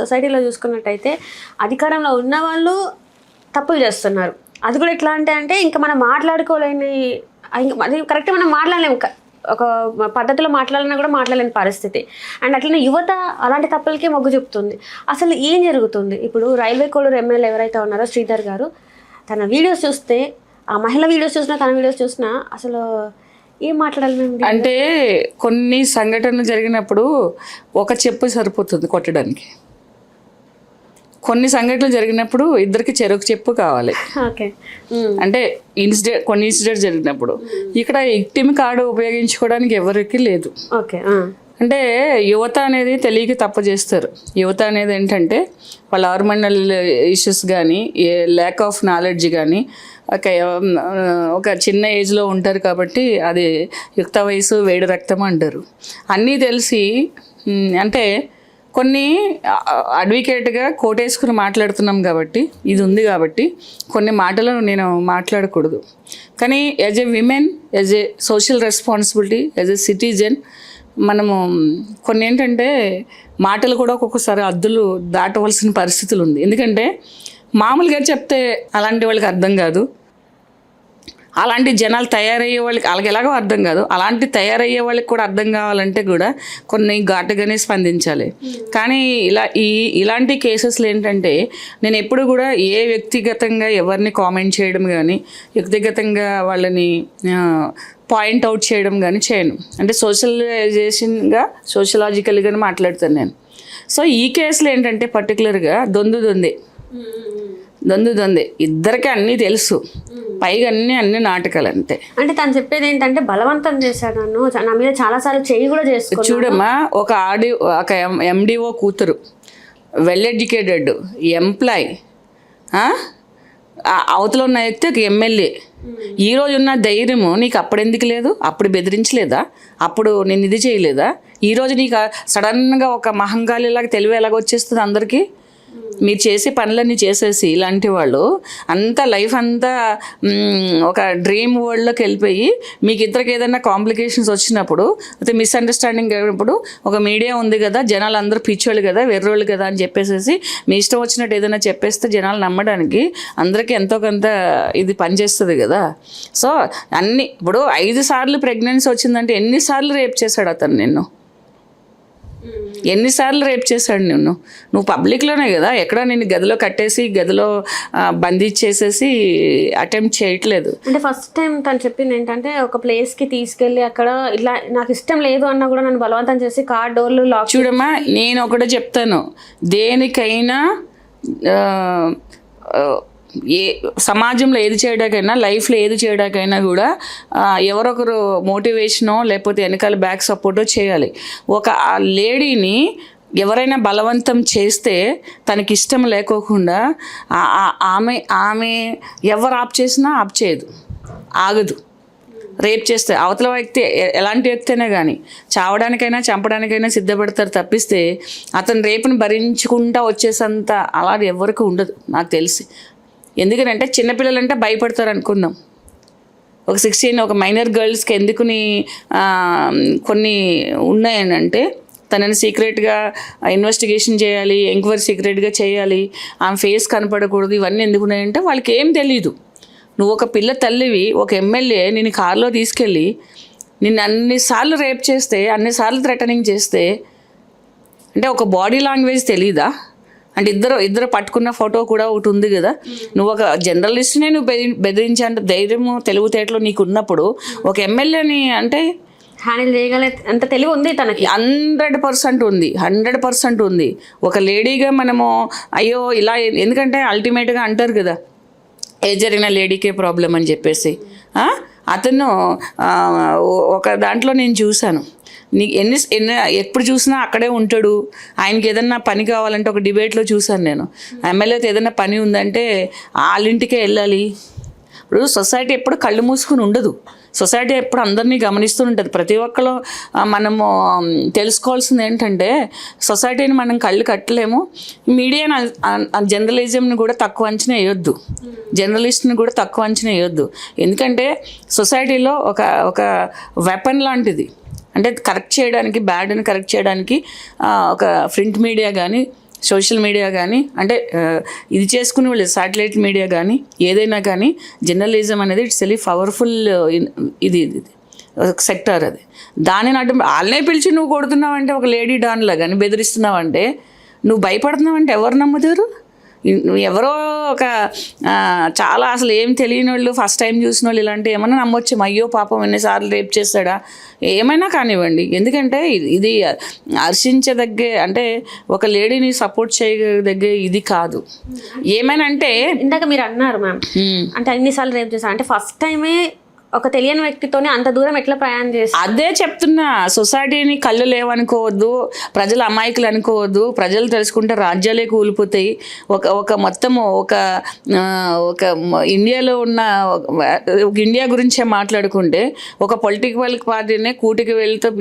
సొసైటీలో చూసుకున్నట్టయితే అధికారంలో ఉన్న వాళ్ళు తప్పులు చేస్తున్నారు. అది కూడా ఎట్లా అంటే ఇంకా మనం మాట్లాడుకోలేని, అది కరెక్ట్ మనం మాట్లాడలేము, ఒక పద్ధతిలో మాట్లాడాలన్నా కూడా మాట్లాడలేని పరిస్థితి. అండ్ అట్లనే యువత అలాంటి తప్పులకే మొగ్గు చూపుతుంది. అసలు ఏం జరుగుతుంది? ఇప్పుడు రైల్వే కోడూరు ఎమ్మెల్యే ఎవరైతే ఉన్నారో శ్రీధర్ గారు, తన వీడియోస్ చూస్తే, ఆ మహిళ వీడియోస్ చూసినా తన వీడియోస్ చూసినా అసలు ఏం మాట్లాడాలి మేము అంటే కొన్ని సంఘటనలు జరిగినప్పుడు ఒక చెప్పు సరిపోతుంది కొట్టడానికి. కొన్ని సంఘటనలు జరిగినప్పుడు ఇద్దరికి చెరొక చెప్పు కావాలి. అంటే కొన్ని ఇన్సిడెంట్ జరిగినప్పుడు ఇక్కడ విక్టిమ్ కార్డు ఉపయోగించుకోవడానికి ఎవరికి లేదు. అంటే యువత అనేది తెలియక తప్పు చేస్తారు. యువత అనేది ఏంటంటే వాళ్ళ హార్మోనల్ ఇష్యూస్ కానీ, ల్యాక్ ఆఫ్ నాలెడ్జ్ కానీ, ఒక చిన్న ఏజ్లో ఉంటారు కాబట్టి అది యుక్త వయసు వేడి రక్తం అంటారు. అన్నీ తెలిసి అంటే కొన్ని అడ్వకేట్గా కోటేసుకుని మాట్లాడుతున్నాం కాబట్టి, ఇది ఉంది కాబట్టి కొన్ని మాటలను నేను మాట్లాడకూడదు. కానీ as a women, as a social responsibility, as a citizen మనము కొన్ని ఏంటంటే మాటలు కూడా ఒక్కొక్కసారి హద్దులు దాటవలసిన పరిస్థితులు ఉంది. ఎందుకంటే మామూలుగా చెప్తే అలాంటి వాళ్ళకి అర్థం కాదు, అలాంటి జనాలు తయారయ్యే వాళ్ళకి వాళ్ళకి ఎలాగో అర్థం కాదు, అలాంటి తయారయ్యే వాళ్ళకి కూడా అర్థం కావాలంటే కూడా కొన్ని ఘాటుగానే స్పందించాలి. కానీ ఇలాంటి కేసెస్లో ఏంటంటే నేను ఎప్పుడు కూడా ఏ వ్యక్తిగతంగా ఎవరిని కామెంట్ చేయడం కానీ, వ్యక్తిగతంగా వాళ్ళని పాయింట్ అవుట్ చేయడం కానీ చేయను. అంటే సోషలాజికల్గానే మాట్లాడతాను నేను. సో ఈ కేసులో ఏంటంటే పర్టికులర్గా దొందే ఇద్దరికి అన్నీ తెలుసు, పైగా అన్ని నాటకాలు అంతే. అంటే తను చెప్పేది ఏంటంటే బలవంతం చేశాడు, నన్ను నా మీద చాలాసార్లు చేయి కూడా చేసుకో. చూడమ్మా, ఒక ఎండిఓ కూతురు, వెల్ ఎడ్యుకేటెడ్ ఎంప్లాయ్, అవతల ఉన్న వ్యక్తి ఒక ఎమ్మెల్యే. ఈరోజు ఉన్న ధైర్యము నీకు అప్పుడెందుకు లేదు? అప్పుడు బెదిరించలేదా? అప్పుడు నేను ఇది చేయలేదా? ఈరోజు నీకు సడన్గా ఒక మహంకాళిలాగా తెలివి ఎలాగొచ్చేస్తుంది అందరికీ? మీరు చేసే పనులన్నీ చేసేసి ఇలాంటి వాళ్ళు అంతా లైఫ్ అంతా ఒక డ్రీమ్ వరల్డ్లోకి వెళ్ళిపోయి మీకు ఇద్దరికి ఏదైనా కాంప్లికేషన్స్ వచ్చినప్పుడు, అయితే మిస్అండర్స్టాండింగ్ అయినప్పుడు ఒక మీడియా ఉంది కదా, జనాలు అందరూ పిచ్చోళ్ళు కదా, వెర్రోళ్ళు కదా అని చెప్పేసి మీ ఇష్టం వచ్చినట్టు ఏదైనా చెప్పేస్తే జనాలు నమ్మడానికి అందరికీ ఎంతో కొంత ఇది పనిచేస్తుంది కదా. సో ఇప్పుడు 5 సార్లు ప్రెగ్నెన్సీ వచ్చిందంటే ఎన్నిసార్లు రేప్ చేశాడు అతను నిన్ను? ఎన్నిసార్లు రేప్ చేశాడు నిన్ను? నువ్వు పబ్లిక్లోనే కదా, ఎక్కడ నేను గదిలో కట్టేసి గదిలో బంధించేసేసి అటెంప్ట్ చేయట్లేదు. అంటే ఫస్ట్ టైం తను చెప్పింది ఏంటంటే ఒక ప్లేస్కి తీసుకెళ్ళి అక్కడ ఇట్లా నాకు ఇష్టం లేదు అన్నా కూడా నన్ను బలవంతం చేసి కార్ డోర్లు లాక్. చూడమ్మా, నేను ఒకటే చెప్తాను, దేనికైనా సమాజంలో ఏది చేయడానికైనా, లైఫ్లో ఏది చేయడానికైనా కూడా ఎవరొకరు మోటివేషనో లేకపోతే వెనకాల బ్యాక్ సపోర్టో చేయాలి. ఒక లేడీని ఎవరైనా బలవంతం చేస్తే తనకి ఇష్టం లేకోకుండా ఆమె ఎవరు ఆప్ చేసినా ఆప్ చేయదు, ఆగదు. రేప్ చేస్తే అవతల వ్యక్తి ఎలాంటి వ్యక్తి అయినా కానీ చావడానికైనా చంపడానికైనా సిద్ధపడతారు తప్పిస్తే అతను రేపుని భరించుకుంటా వచ్చేసంత అలా ఎవరికి ఉండదు నాకు తెలిసి. ఎందుకంటే చిన్నపిల్లలంటే భయపడతారు అనుకుందాం. ఒక 16 ఒక మైనర్ గర్ల్స్కి ఎందుకుని కొన్ని ఉన్నాయనంటే తనని సీక్రెట్గా ఇన్వెస్టిగేషన్ చేయాలి, ఎంక్వైరీ సీక్రెట్గా చేయాలి, ఆమె ఫేస్ కనపడకూడదు. ఇవన్నీ ఎందుకున్నాయంటే వాళ్ళకి ఏం తెలీదు. నువ్వు ఒక పిల్ల తల్లివి, ఒక ఎమ్మెల్యే నేను కారులో తీసుకెళ్ళి నిన్ను అన్నిసార్లు రేప్ చేస్తే, అన్నిసార్లు థ్రెటనింగ్ చేస్తే అంటే ఒక బాడీ లాంగ్వేజ్ తెలీదా? అంటే ఇద్దరు పట్టుకున్న ఫోటో కూడా ఒకటి ఉంది కదా. నువ్వు ఒక జర్నలిస్ట్నే నువ్వు బెదిరించే అంటే ధైర్యము తెలివితేటలు నీకు ఉన్నప్పుడు ఒక ఎమ్మెల్యేని అంటే హ్యాండిల్ చేయగలే అంత తెలివి ఉంది తనకి. 100% ఉంది, 100% ఉంది. ఒక లేడీగా మనము అయ్యో ఇలా, ఎందుకంటే అల్టిమేట్గా అంటారు కదా ఏ జరిగిన లేడీకే ప్రాబ్లం అని చెప్పేసి. అతను ఒక దాంట్లో నేను చూశాను, ఎప్పుడు చూసినా అక్కడే ఉంటాడు. ఆయనకి ఏదన్నా పని కావాలంటే ఒక డిబేట్లో చూశాను నేను, ఎమ్మెల్యేతో ఏదైనా పని ఉందంటే వాళ్ళింటికే వెళ్ళాలి. ఇప్పుడు సొసైటీ ఎప్పుడు కళ్ళు మూసుకుని ఉండదు, సొసైటీ ఎప్పుడు అందరినీ గమనిస్తూ ఉంటుంది. ప్రతి ఒక్కరు మనము తెలుసుకోవాల్సింది ఏంటంటే సొసైటీని మనం కళ్ళు కట్టలేము. మీడియా జర్నలిజంని కూడా తక్కువ అంచనా వేయొద్దు, జర్నలిస్ట్ని కూడా తక్కువ అంచనా వేయొద్దు. ఎందుకంటే సొసైటీలో ఒక వెపన్ లాంటిది. అంటే కరెక్ట్ చేయడానికి, బ్యాడ్ని కరెక్ట్ చేయడానికి ఒక ప్రింట్ మీడియా కానీ సోషల్ మీడియా కానీ అంటే ఇది చేసుకునే వాళ్ళు శాటిలైట్ మీడియా కానీ ఏదైనా కానీ జర్నలిజం అనేది ఇట్స్ వెరీ పవర్ఫుల్ ఇది సెక్టర్. అది దానిని అడ్డం వాళ్ళనే పిలిచి నువ్వు కొడుతున్నావంటే ఒక లేడీ డాన్లా కానీ బెదిరిస్తున్నావంటే నువ్వు భయపడుతున్నావంటే ఎవరు నమ్ముతారు? నువ్వు ఎవరో ఒక చాలా అసలు ఏం తెలియని వాళ్ళు ఫస్ట్ టైం చూసిన వాళ్ళు ఇలాంటి ఏమన్నా నమ్మొచ్చు. అయ్యో పాపం ఎన్నిసార్లు రేప్ చేస్తాడా ఏమైనా కానివ్వండి. ఎందుకంటే ఇది హర్షించదగ్గ అంటే ఒక లేడీని సపోర్ట్ చేయదగ్గ ఇది కాదు. ఏమైనా అంటే ఇందాక మీరు అన్నారు మ్యామ్ అంటే ఎన్నిసార్లు రేప్ చేస్తారు అంటే ఫస్ట్ టైమే ఒక తెలియని వ్యక్తితోనే అంత దూరం ఎట్లా ప్రయాణం చేస్తారు? అదే చెప్తున్నా. సొసైటీని కళ్ళు లేవనుకోవద్దు, ప్రజలు అమాయకులు అనుకోవద్దు. ప్రజలు తెలుసుకుంటే రాజ్యాలే కూలిపోతాయి. ఒక మొత్తము ఒక ఇండియాలో ఉన్న ఇండియా గురించే మాట్లాడుకుంటే ఒక పొలిటికల్ పార్టీనే కూటికి వెళ్తూ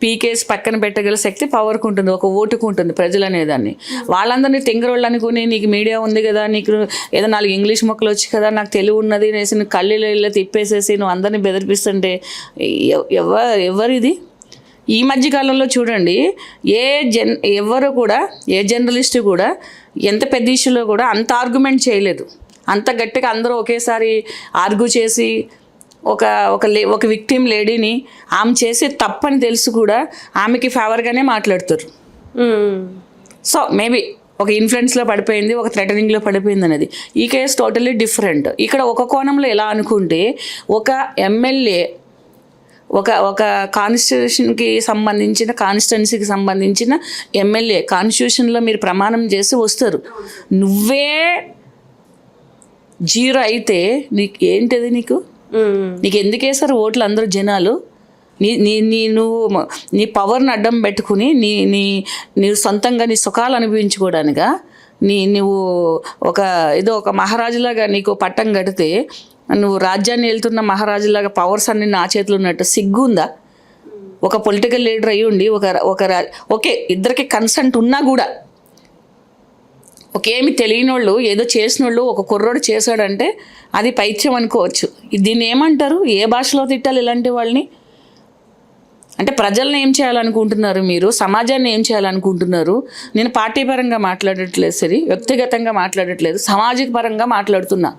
పీకేసి పక్కన పెట్టగల శక్తి పవర్కు ఉంటుంది, ఒక ఓటుకు ఉంటుంది ప్రజలు అనేదాన్ని. వాళ్ళందరినీ తింగరోళ్ళు అనుకుని నీకు మీడియా ఉంది కదా, నీకు ఏదో 4 ఇంగ్లీష్ మొక్కలు వచ్చి కదా, నాకు తెలివి ఉన్నది అనేసి కళ్ళు తిప్పేసేసి నువ్వు అందరినీ బెదిరిపిస్తుంటే ఎవరిది? ఈ మధ్యకాలంలో చూడండి ఎవరు కూడా ఏ జర్నలిస్ట్ కూడా ఎంత పెద్ద ఇష్యూలో కూడా అంత ఆర్గ్యుమెంట్ చేయలేదు. అంత గట్టిగా అందరూ ఒకేసారి ఆర్గ్యూ చేసి ఒక విక్టిమ్ లేడీని ఆమె చేసే తప్పని తెలుసు కూడా ఆమెకి ఫేవర్గానే మాట్లాడుతారు. సో మేబీ ఒక ఇన్ఫ్లుయెన్స్లో పడిపోయింది, ఒక థ్రెటనింగ్లో పడిపోయింది అనేది. ఈ కేసు టోటల్లీ డిఫరెంట్. ఇక్కడ ఒక కోణంలో ఎలా అనుకుంటే ఒక ఎమ్మెల్యే ఒక కాన్స్టిట్యూషన్కి సంబంధించిన కాన్స్టిట్యున్సీకి సంబంధించిన ఎమ్మెల్యే కాన్స్టిట్యూషన్లో మీరు ప్రమాణం చేసి వస్తారు. నువ్వే 0 అయితే నీకు ఏంటిది? నీకు ఎందుకు వేస్తారు ఓట్లు అందరూ జనాలు? నీ పవర్ని అడ్డం పెట్టుకుని నీ సొంతంగా నీ సుఖాలు అనుభవించుకోవడానిగా నువ్వు ఏదో ఒక మహారాజులాగా నీకు పట్టం కడితే నువ్వు రాజ్యాన్ని వెళ్తున్న మహారాజులాగా పవర్స్ అన్ని నా చేతులు ఉన్నట్టు సిగ్గుందా? ఒక పొలిటికల్ లీడర్ అయ్యి ఉండి ఓకే ఇద్దరికి కన్సెంట్ ఉన్నా కూడా ఒకేమి తెలియని వాళ్ళు ఏదో చేసిన వాళ్ళు ఒక కుర్రోడు చేశాడంటే అది పైత్యం అనుకోవచ్చు. దీన్ని ఏమంటారు? ఏ భాషలో తిట్టాలి ఇలాంటి వాళ్ళని? అంటే ప్రజల్ని ఏం చేయాలనుకుంటున్నారు మీరు? సమాజాన్ని ఏం చేయాలనుకుంటున్నారు? నేను పార్టీ పరంగా మాట్లాడట్లేదు, సరే వ్యక్తిగతంగా మాట్లాడట్లేదు, సామాజిక పరంగా మాట్లాడుతున్నా.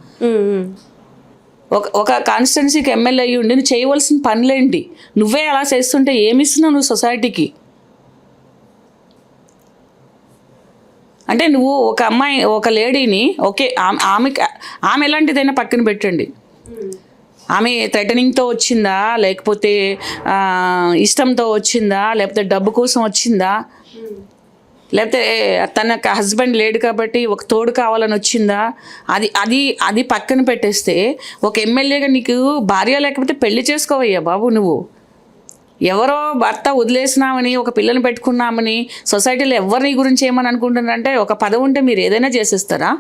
ఒక కాన్స్టిట్యున్సీకి ఎమ్మెల్యే అయ్యి ఉండి నువ్వు చేయవలసిన పనులేంటి? నువ్వే అలా చేస్తుంటే ఏమిస్తున్నావు నువ్వు సొసైటీకి? అంటే నువ్వు ఒక అమ్మాయి ఒక లేడీని ఓకే ఆమె ఎలాంటిదైనా పక్కన పెట్టండి, ఆమె థ్రెటనింగ్తో వచ్చిందా, లేకపోతే ఇష్టంతో వచ్చిందా, లేకపోతే డబ్బు కోసం వచ్చిందా, లేకపోతే తన హస్బెండ్ లేడు కాబట్టి ఒక తోడు కావాలని వచ్చిందా, అది పక్కన పెట్టేస్తే ఒక ఎమ్మెల్యేగా నీకు భార్య లేకపోతే పెళ్లి చేసుకోవయ్యా బాబు. నువ్వు ఎవరో భర్త వదిలేసినామని ఒక పిల్లని పెట్టుకున్నామని సొసైటీలో ఎవరు నీ గురించి ఏమని అనుకుంటున్నారంటే ఒక పదవి ఉంటే మీరు ఏదైనా చేసేస్తారా?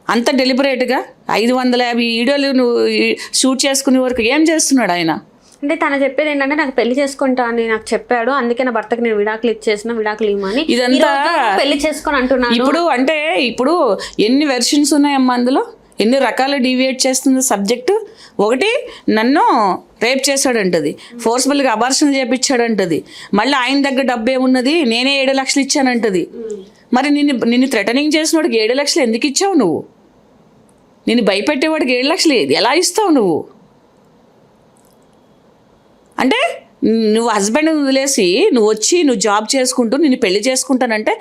అంత డెలిబరేట్గా 550 వీడియోలు నువ్వు షూట్ చేసుకునే వరకు ఏం చేస్తున్నాడు ఆయన? అంటే తను చెప్పేది ఏంటంటే నాకు పెళ్లి చేసుకుంటా అని నాకు చెప్పాడు, అందుకే నా భర్తకి నేను విడాకులు ఇచ్చేసిన, విడాకులు ఇవ్వమని. ఇదంతా పెళ్లి చేసుకొని అంటున్నాను. ఇప్పుడు ఎన్ని వెర్షన్స్ ఉన్నాయమ్మా అందులో? ఎన్ని రకాలు డీవియేట్ చేస్తుంది సబ్జెక్టు? ఒకటి నన్ను రేప్ చేశాడంటది, ఫోర్స్ఫుల్గా అబార్షన్ చేయించాడంటది, మళ్ళీ ఆయన దగ్గర డబ్బు ఏమున్నది, నేనే 7 లక్షలు ఇచ్చానంటది. మరి నిన్ను థ్రెటనింగ్ చేసినవాడికి 7 లక్షలు ఎందుకు ఇచ్చావు నువ్వు? నిన్ను భయపెట్టేవాడికి 7 లక్షలు ఎలా ఇస్తావు నువ్వు? అంటే నువ్వు హస్బెండ్ వదిలేసి నువ్వు జాబ్ చేసుకుంటూ నిన్ను పెళ్లి చేసుకుంటానంటే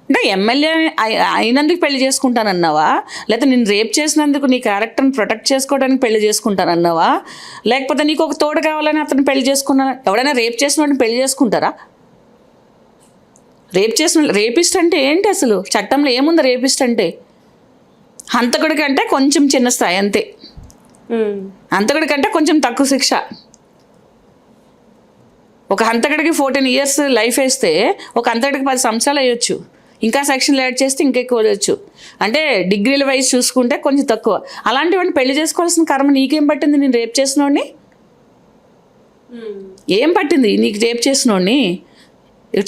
అంటే ఎమ్మెల్యే అయినందుకు పెళ్లి చేసుకుంటానన్నావా, లేకపోతే నేను రేప్ చేసినందుకు నీ క్యారెక్టర్ని ప్రొటెక్ట్ చేసుకోవడానికి పెళ్లి చేసుకుంటానన్నావా, లేకపోతే నీకు ఒక తోడు కావాలని అతను పెళ్లి చేసుకున్నా? ఎవడైనా రేప్ చేసిన వాడిని పెళ్లి చేసుకుంటారా? రేపిస్ట్ అంటే ఏంటి అసలు? చట్టంలో ఏముంది రేపిస్ట్ అంటే? హంతకుడి కంటే కొంచెం చిన్న స్థాయి అంతే, హంతకుడి కంటే కొంచెం తక్కువ శిక్ష. ఒక హంతకుడికి 14 years లైఫ్ వేస్తే ఒక హంతకుడికి 10 సంవత్సరాలు వేయొచ్చు, ఇంకా సెక్షన్లు యాడ్ చేస్తే ఇంకా ఎక్కువ వేయచ్చు. అంటే డిగ్రీల వైజ్ చూసుకుంటే కొంచెం తక్కువ. అలాంటివన్నీ పెళ్లి చేసుకోవాల్సిన కర్మ నీకేం పట్టింది? నేను రేప్ చేసినోడిని ఏం పట్టింది? నీకు రేప్ చేసినోడిని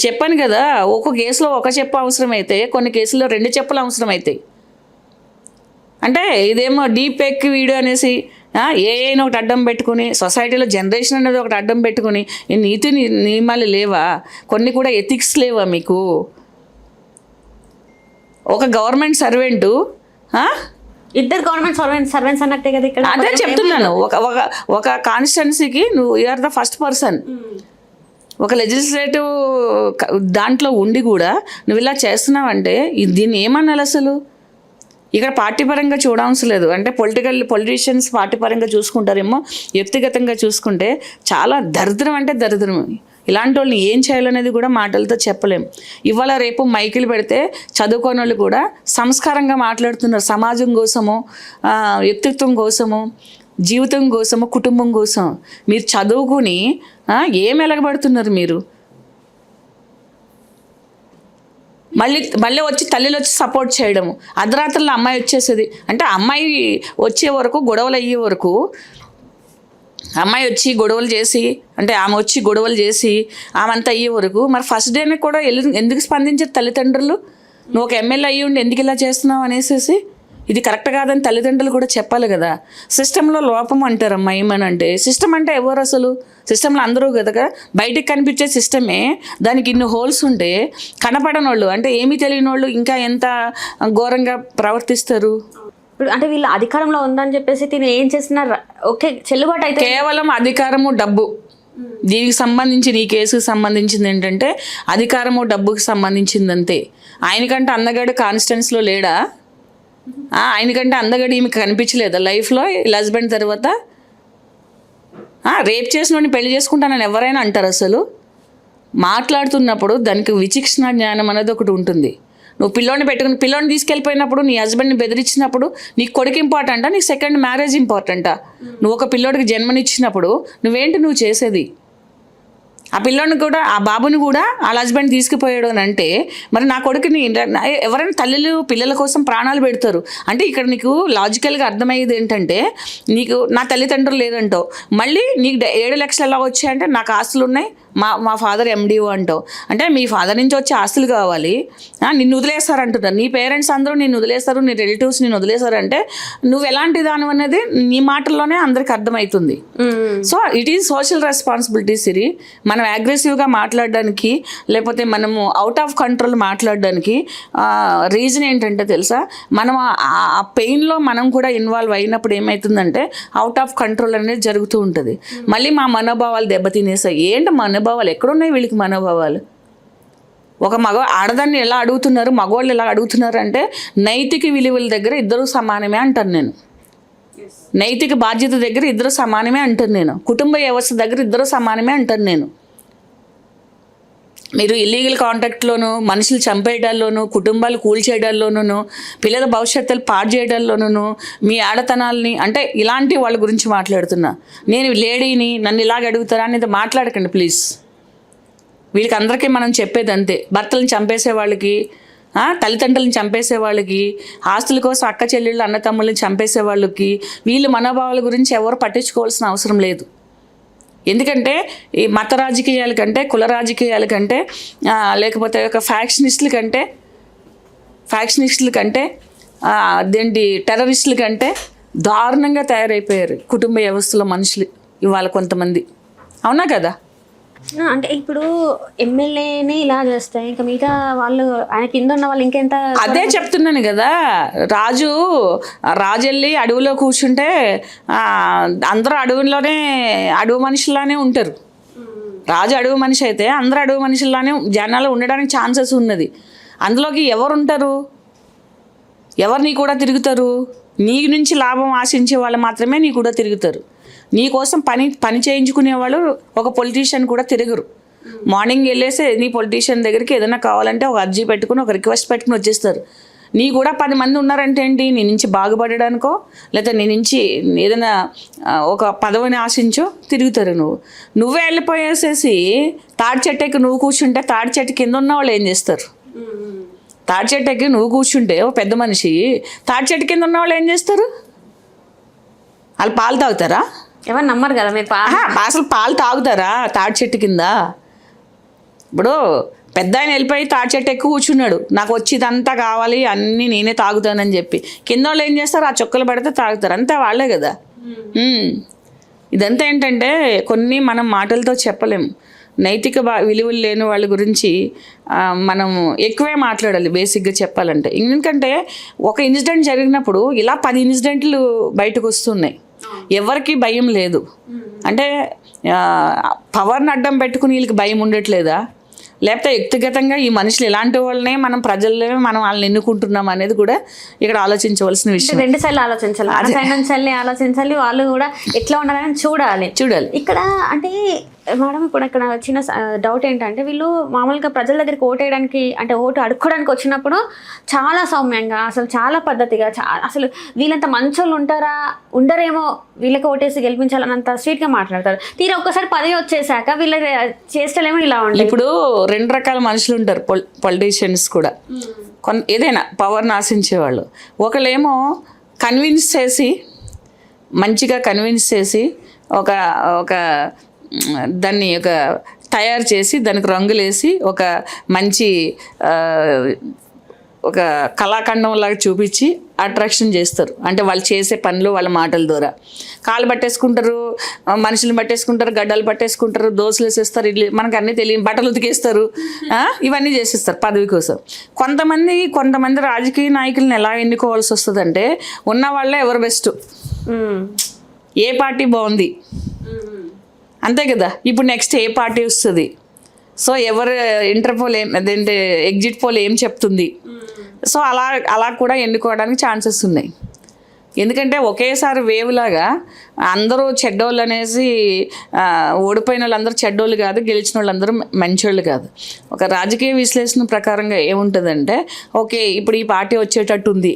చెప్పాను కదా, ఒక్కో కేసులో ఒక చెప్పు అవసరమైతే కొన్ని కేసుల్లో 2 చెప్పులు అవసరం అవుతాయి. అంటే ఇదేమో డీప్ ఫేక్ వీడియో అనేసి ఏఐని ఒకటి అడ్డం పెట్టుకుని సొసైటీలో జనరేషన్ అనేది ఒకటి అడ్డం పెట్టుకుని నీతి నియమాలు లేవా? కొన్ని కూడా ఎథిక్స్ లేవా మీకు? ఒక గవర్నమెంట్ సర్వెంటు ఇద్దరు గవర్నమెంట్ సర్వెంట్స్ అన్నట్టే కదా ఇక్కడ. అదే చెప్తున్నాను, ఒక కాన్స్టిట్యున్సీకి నువ్వు యూఆర్ ద ఫస్ట్ పర్సన్. ఒక లెజిస్లేటివ్ దాంట్లో ఉండి కూడా నువ్వు ఇలా చేస్తున్నావంటే దీన్ని ఏమన్నాలి అసలు? ఇక్కడ పార్టీ పరంగా చూడవలసిన లేదు. అంటే పొలిటీషియన్స్ పార్టీ పరంగా చూసుకుంటారేమో, వ్యక్తిగతంగా చూసుకుంటే చాలా దరిద్రం అంటే దరిద్రం. ఇలాంటి వాళ్ళని ఏం చేయాలనేది కూడా మాటలతో చెప్పలేం. ఇవాళ రేపు మైకులు పెడితే చదువుకోని వాళ్ళు కూడా సంస్కారంగా మాట్లాడుతున్నారు. సమాజం కోసము, వ్యక్తిత్వం కోసము, జీవితం కోసము, కుటుంబం కోసం. మీరు చదువుకుని ఏం ఎలగబడుతున్నారు మీరు? మళ్ళీ వచ్చి తల్లిలు వచ్చి సపోర్ట్ చేయడము. అర్ధరాత్రుల్లో అమ్మాయి వచ్చేసేది. అంటే అమ్మాయి వచ్చే వరకు, గొడవలు అయ్యే వరకు, అమ్మాయి వచ్చి గొడవలు చేసి, అంటే ఆమె వచ్చి గొడవలు చేసి ఆమె అంతా అయ్యే వరకు మరి ఫస్ట్ డేనే కూడా ఎందుకు స్పందించారు తల్లిదండ్రులు? నువ్వు ఒక ఎమ్మెల్యే అయ్యి ఉండి ఎందుకు ఇలా చేస్తున్నావు అనేసి. ఇది కరెక్ట్ కాదని తల్లిదండ్రులు కూడా చెప్పాలి కదా. సిస్టంలో లోపం అంటారమ్మా. ఏమనంటే సిస్టమ్ అంటే ఎవరు అసలు? సిస్టంలో అందరూ కదా, బయటికి కనిపించే సిస్టమే. దానికి ఇన్ని హోల్స్ ఉంటే కనపడని వాళ్ళు, అంటే ఏమీ తెలియని వాళ్ళు ఇంకా ఎంత ఘోరంగా ప్రవర్తిస్తారు. ఇప్పుడు అంటే వీళ్ళు అధికారంలో ఉందని చెప్పేసి తిని ఏం చేస్తున్నారు? ఓకే, చెల్లుబాటు అయితే కేవలం అధికారము, డబ్బు. దీనికి సంబంధించి, ఈ కేసుకు సంబంధించింది ఏంటంటే అధికారము, డబ్బుకి సంబంధించింది అంతే. ఆయనకంటే అందగాడు కాన్స్టిట్యున్సీలో లేడా? ఆయనకంటే అందగాడు ఈమెకి కనిపించలేదా లైఫ్లో? ఇలా హస్బెండ్ తర్వాత రేప్ చేసిన పెళ్లి చేసుకుంటానని ఎవరైనా అంటారు అసలు? మాట్లాడుతున్నప్పుడు దానికి విచక్షణ జ్ఞానం అనేది ఒకటి ఉంటుంది. నువ్వు పిల్లోని పెట్టుకుని పిల్లోని తీసుకెళ్ళిపోయినప్పుడు, నీ హస్బెండ్ని బెదిరించినప్పుడు నీకు కొడుకు ఇంపార్టెంటా, నీకు సెకండ్ మ్యారేజ్ ఇంపార్టెంటా? నువ్వు ఒక పిల్లోడికి జన్మనిచ్చినప్పుడు నువ్వు చేసేది? ఆ పిల్లోని కూడా, ఆ బాబుని కూడా వాళ్ళ హస్బెండ్ తీసుకుపోయాడు అని అంటే మరి నా కొడుకుని ఎవరైనా తల్లులు పిల్లల కోసం ప్రాణాలు పెడతారు. అంటే ఇక్కడ నీకు లాజికల్గా అర్థమయ్యేది ఏంటంటే, నీకు నా తల్లిదండ్రులు లేదంటావు, మళ్ళీ నీకు 7 లక్షలు ఎలా వచ్చాయంటే నాకు ఆస్తులు ఉన్నాయి, మా ఫాదర్ ఎండిఓ అంటావు. అంటే మీ ఫాదర్ నుంచి వచ్చే ఆస్తులు కావాలి, నిన్ను వదిలేస్తారు అంటున్నారు. నీ పేరెంట్స్ అందరూ నిన్ను వదిలేస్తారు, నీ రిలేటివ్స్ నిన్ను వదిలేస్తారు అంటే నువ్వు ఎలాంటి దాని అనేది నీ మాటల్లోనే అందరికి అర్థమవుతుంది. So it is social responsibility Siri. మనం అగ్రెసివ్గా మాట్లాడడానికి, లేకపోతే మనము అవుట్ ఆఫ్ కంట్రోల్ మాట్లాడడానికి రీజన్ ఏంటంటే తెలుసా, మనం ఆ పెయిన్లో మనం కూడా ఇన్వాల్వ్ అయినప్పుడు ఏమవుతుందంటే అవుట్ ఆఫ్ కంట్రోల్ అనేది జరుగుతూ ఉంటుంది. మళ్ళీ మా మనోభావాలు దెబ్బతినేసాయి. ఏంటి మనోభావాలు ఎక్కడున్నాయి వీళ్ళకి? మనోభావాలు ఒక ఆడదాన్ని ఎలా అడుగుతున్నారు, మగవాళ్ళు ఎలా అడుగుతున్నారు అంటే నైతిక విలువల దగ్గర ఇద్దరు సమానమే అంటాను నేను. నైతిక బాధ్యత దగ్గర ఇద్దరు సమానమే అంటాను నేను. కుటుంబ వ్యవస్థ దగ్గర ఇద్దరు సమానమే అంటాను నేను. మీరు ఇల్లీగల్ కాంటాక్ట్లోనూ, మనుషులు చంపేయడాల్లోనూ, కుటుంబాలు కూల్చేయడాల్లోనూ, పిల్లల భవిష్యత్తులు పాడు చేయడాల్లోనూ, మీ ఆడతనాల్ని, అంటే ఇలాంటి వాళ్ళ గురించి మాట్లాడుతున్నా. నేను లేడీని, నన్ను ఇలాగ అడుగుతారా అనేది మాట్లాడకండి ప్లీజ్. వీళ్ళకి అందరికీ మనం చెప్పేది అంతే. భర్తలను చంపేసే వాళ్ళకి, తల్లిదండ్రులను చంపేసే వాళ్ళకి, ఆస్తుల కోసం అక్క చెల్లెళ్ళు అన్న తమ్ముళ్ళని చంపేసే వాళ్ళకి, వీళ్ళు మనోభావాల గురించి ఎవరు పట్టించుకోవాల్సిన అవసరం లేదు. ఎందుకంటే ఈ మత రాజకీయాల కంటే, కుల రాజకీయాల కంటే, లేకపోతే ఒక ఫ్యాక్షనిస్టుల కంటే అదేంటి టెర్రరిస్టుల కంటే దారుణంగా తయారైపోయారు కుటుంబ వ్యవస్థలో మనుషులు ఇవాళ కొంతమంది. అవునా కదా? అంటే ఇప్పుడు ఎమ్మెల్యేని ఇలా చేస్తే ఇంకా మిగతా వాళ్ళు, ఆయన కింద ఉన్న వాళ్ళు ఇంకెంత? అదే చెప్తున్నాను కదా, రాజు వెళ్ళి అడవిలో కూర్చుంటే అందరూ అడవి మనుషుల్లానే ఉంటారు. రాజు అడవి మనిషి అయితే అందరూ అడవి మనుషుల్లానే జనాలు ఉండడానికి ఛాన్సెస్ ఉన్నది. అందులోకి ఎవరుంటారు? ఎవరు నీ కూడా తిరుగుతారు? నీ నుంచి లాభం ఆశించే వాళ్ళు మాత్రమే నీ కూడా తిరుగుతారు. నీ కోసం పని చేయించుకునే వాళ్ళు ఒక పొలిటీషియన్ కూడా తిరగరు. మార్నింగ్ వెళ్ళేసి నీ పొలిటీషియన్ దగ్గరికి ఏదైనా కావాలంటే ఒక అర్జీ పెట్టుకుని, ఒక రిక్వెస్ట్ పెట్టుకుని వచ్చేస్తారు. నీ కూడా 10 మంది ఉన్నారంటే ఏంటి? నీ నుంచి బాగుపడడానికో, లేదా నీ నుంచి ఏదైనా ఒక పదవిని ఆశించో తిరుగుతారు. నువ్వే వెళ్ళిపోయేసేసి తాడి చెట్టుకి నువ్వు కూర్చుంటే తాడి చెట్టు కింద ఉన్న వాళ్ళు ఏం చేస్తారు? తాడి చెట్టుకి నువ్వు కూర్చుంటే ఓ పెద్ద మనిషి, తాడి చెట్టు కింద ఉన్న వాళ్ళు ఏం చేస్తారు? వాళ్ళు పాలు తాగుతారా? ఎవరు నమ్మరు కదా మీరు. అసలు పాలు తాగుతారా తాడి చెట్టు కింద? ఇప్పుడు పెద్ద ఆయన వెళ్ళిపోయి తాడి చెట్టు ఎక్కువ కూర్చున్నాడు, నాకు వచ్చి ఇదంతా కావాలి, అన్నీ నేనే తాగుతానని చెప్పి. కింద వాళ్ళు ఏం చేస్తారు? ఆ చుక్కలు పడితే తాగుతారు, అంతా వాళ్ళే కదా. ఇదంతా ఏంటంటే కొన్ని మనం మాటలతో చెప్పలేము. నైతిక విలువలు లేని వాళ్ళ గురించి మనం ఎక్కువే మాట్లాడాలి బేసిక్గా చెప్పాలంటే. ఎందుకంటే ఒక ఇన్సిడెంట్ జరిగినప్పుడు ఇలా 10 ఇన్సిడెంట్లు బయటకు వస్తున్నాయి, ఎవరికి భయం లేదు. అంటే పవర్ని అడ్డం పెట్టుకుని వీళ్ళకి భయం ఉండట్లేదా, లేకపోతే వ్యక్తిగతంగా ఈ మనుషులు ఇలాంటి వాళ్ళనే మనం ప్రజల్లోనే మనం వాళ్ళని ఎన్నుకుంటున్నాం అనేది కూడా ఇక్కడ ఆలోచించవలసిన విషయం. 2 సార్లు ఆలోచించాలి, ఆ సైడ్ నుంచి ఆలోచించాలి, వాళ్ళు కూడా ఎట్లా ఉండాలని చూడాలి. ఇక్కడ అంటే మేడం ఇప్పుడు ఇక్కడ చిన్న డౌట్ ఏంటంటే, వీళ్ళు మామూలుగా ప్రజల దగ్గరికి ఓటు వేయడానికి అంటే ఓటు అడుక్కోవడానికి వచ్చినప్పుడు చాలా సౌమ్యంగా, అసలు చాలా పద్ధతిగా, అసలు వీళ్ళంత మంచోళ్ళు ఉంటారా, ఉండరేమో వీళ్ళకి ఓటేసి గెలిపించాలన్నంత స్వీట్గా మాట్లాడతారు. తీరా ఒక్కసారి పదవి వచ్చేసాక వీళ్ళ చేష్టలేమో ఇలా ఉంటాయి. ఇప్పుడు 2 రకాల మనుషులు ఉంటారు పొలిటీషియన్స్ కూడా, ఏదైనా పవర్ని ఆశించేవాళ్ళు. ఒకళ్ళేమో కన్విన్స్ చేసి, మంచిగా కన్విన్స్ చేసి ఒక దాన్ని తయారు చేసి దానికి రంగులేసి ఒక మంచి ఒక కళాఖండంలాగా చూపించి అట్రాక్షన్ చేస్తారు. అంటే వాళ్ళు చేసే పనులు వాళ్ళ మాటల ద్వారా కాళ్ళు పట్టేసుకుంటారు, మనుషులు పట్టేసుకుంటారు, గడ్డలు పట్టేసుకుంటారు, దోశలు వేసేస్తారు, ఇడ్లీ మనకు అన్నీ తెలియదు, బట్టలు ఉతికేస్తారు, ఇవన్నీ చేసేస్తారు పదవి కోసం. కొంతమంది రాజకీయ నాయకులను ఎలా ఎన్నుకోవాల్సి వస్తుందంటే, ఉన్న వాళ్ళే ఎవరు బెస్ట్, ఏ పార్టీ బాగుంది, అంతే కదా. ఇప్పుడు నెక్స్ట్ ఏ పార్టీ వస్తుంది, సో ఎవరు ఇంటర్ పోల్ అదేంటే ఎగ్జిట్ పోల్ ఏం చెప్తుంది, సో అలా కూడా ఎన్నుకోవడానికి ఛాన్సెస్ ఉన్నాయి. ఎందుకంటే ఒకేసారి వేవ్ లాగా అందరూ చెడ్డోళ్ళు అనేసి, ఓడిపోయిన వాళ్ళందరూ చెడ్డోళ్ళు కాదు, గెలిచిన వాళ్ళందరూ మంచోళ్ళు కాదు. ఒక రాజకీయ విశ్లేషణ ప్రకారంగా ఏముంటుందంటే, ఓకే ఇప్పుడు ఈ పార్టీ వచ్చేటట్టు ఉంది,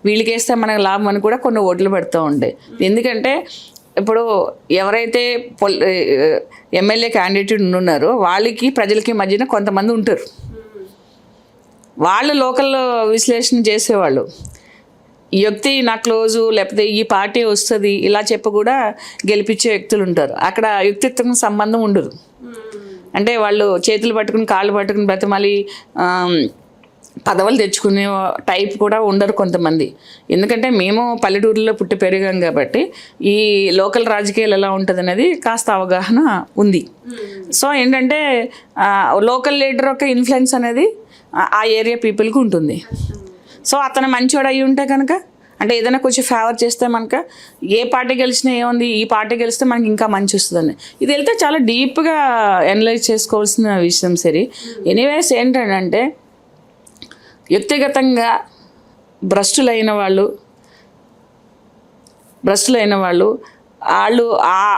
వీళ్ళకి వేస్తే మనకు లాభం అని కూడా కొన్ని ఓట్లు పెడుతూ ఉంటాయి. ఎందుకంటే ఇప్పుడు ఎవరైతే ఎమ్మెల్యే క్యాండిడేట్ ఉన్నారో వాళ్ళకి ప్రజలకి మధ్యన కొంతమంది ఉంటారు, వాళ్ళు లోకల్ విశ్లేషణ చేసేవాళ్ళు, ఈ వ్యక్తి నా క్లోజు, లేకపోతే ఈ పార్టీ వస్తుంది ఇలా చెప్పి కూడా గెలిపించే వ్యక్తులు ఉంటారు. అక్కడ వ్యక్తిత్వం సంబంధం ఉండదు. అంటే వాళ్ళు చేతులు పట్టుకుని కాళ్ళు పట్టుకుని బ్రతమాలి పదవులు తెచ్చుకునే టైప్ కూడా ఉండరు కొంతమంది. ఎందుకంటే మేము పల్లెటూరులో పుట్టి పెరిగాం కాబట్టి ఈ లోకల్ రాజకీయాలు ఎలా ఉంటుంది అనేది కాస్త అవగాహన ఉంది. సో ఏంటంటే లోకల్ లీడర్ యొక్క ఇన్ఫ్లుయెన్స్ అనేది ఆ ఏరియా పీపుల్కి ఉంటుంది. సో అతను మంచివాడు అయ్యి ఉంటే కనుక, అంటే ఏదైనా కొంచెం ఫేవర్ చేస్తే మనక ఏ పార్టీ గెలిచినా ఏముంది, ఈ పార్టీ గెలిస్తే మనకి ఇంకా మంచి వస్తుందని, ఇది వెళ్తే చాలా డీప్గా అనలైజ్ చేసుకోవాల్సిన విషయం. సరే, ఎనీవేస్ ఏంటంటే వ్యక్తిగతంగా భ్రష్టులైన వాళ్ళు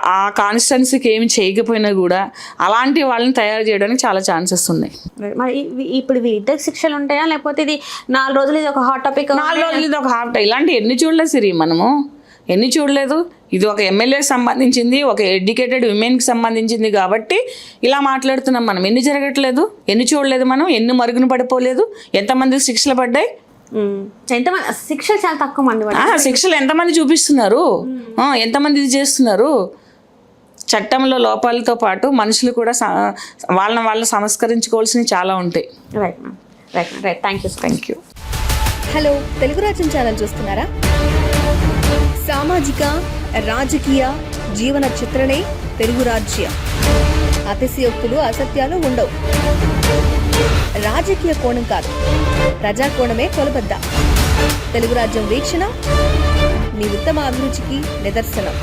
ఆ కాన్స్టిట్యున్సీకి ఏమి చేయకపోయినా కూడా అలాంటి వాళ్ళని తయారు చేయడానికి చాలా ఛాన్సెస్ ఉన్నాయి. మరి ఇప్పుడు ఇద్దరికి శిక్షలు ఉంటాయా, లేకపోతే ఇది 4 రోజులు ఇది ఒక హాట్ టాపిక్, 4 రోజులు ఇది ఒక హాట్, ఇలాంటి ఎన్ని చూడలేదు సిరి, ఎన్ని చూడలేదు. ఇది ఒక ఎమ్మెల్యేకి సంబంధించింది, ఒక ఎడ్యుకేటెడ్ విమెన్కి సంబంధించింది కాబట్టి ఇలా మాట్లాడుతున్నాం మనం. ఎన్ని జరగట్లేదు, ఎన్ని చూడలేదు మనం, ఎన్ని మరుగున పడిపోలేదు, ఎంతమందికి శిక్షలు పడ్డాయి, ఎంతమంది శిక్షలు చాలా తక్కువ మంది, శిక్షలు ఎంతమంది చూపిస్తున్నారు, ఎంతమంది ఇది చేస్తున్నారు. చట్టంలో లోపాలతో పాటు మనుషులు కూడా వాళ్ళని సంస్కరించుకోవాల్సినవి చాలా ఉంటాయి. Right ma'am, right. Thank you. Hello, Telugu రాజ్యం ఛానల్ చూస్తున్నారా? సామాజిక రాజకీయ జీవన చిత్రణే తెలుగు రాజ్యం. అతిశయోక్తులు అసత్యాలు ఉండవు. రాజకీయ కోణం కాదు, ప్రజా కోణమే కొలబద్ద. తెలుగు రాజ్యం వీక్షణ మీ ఉత్తమ అభిరుచికి నిదర్శనం.